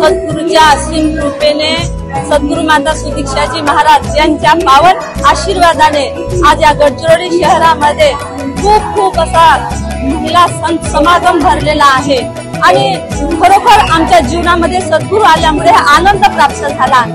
सद्गुरूच्या असीम कृपेने सद्गुरू माता सुदीक्षाजी महाराज यांच्या पावन आशीर्वादाने आज या गडचिरोली शहरामध्ये खूप असा महिला संत समागम भरलेला आहे आणि खरोखर आमच्या जीवनामध्ये सद्गुरू आल्यामुळे आनंद प्राप्त झाला।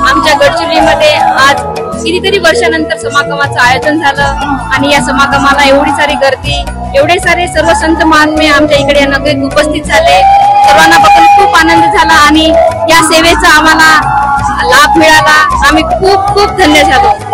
आमच्या गडचिरोलीमध्ये आज कितीतरी वर्षानंतर समागमाचं आयोजन झालं आणि या समागमाला एवढी सारी गर्दी, एवढे सारे सर्व संत महात्मे आमच्या इकडे या नगरीत उपस्थित झाले। सर्वांना बघून खूप आनंद झाला आणि या सेवेचा आम्हाला लाभ मिळाला। आम्ही खूप धन्य झालो।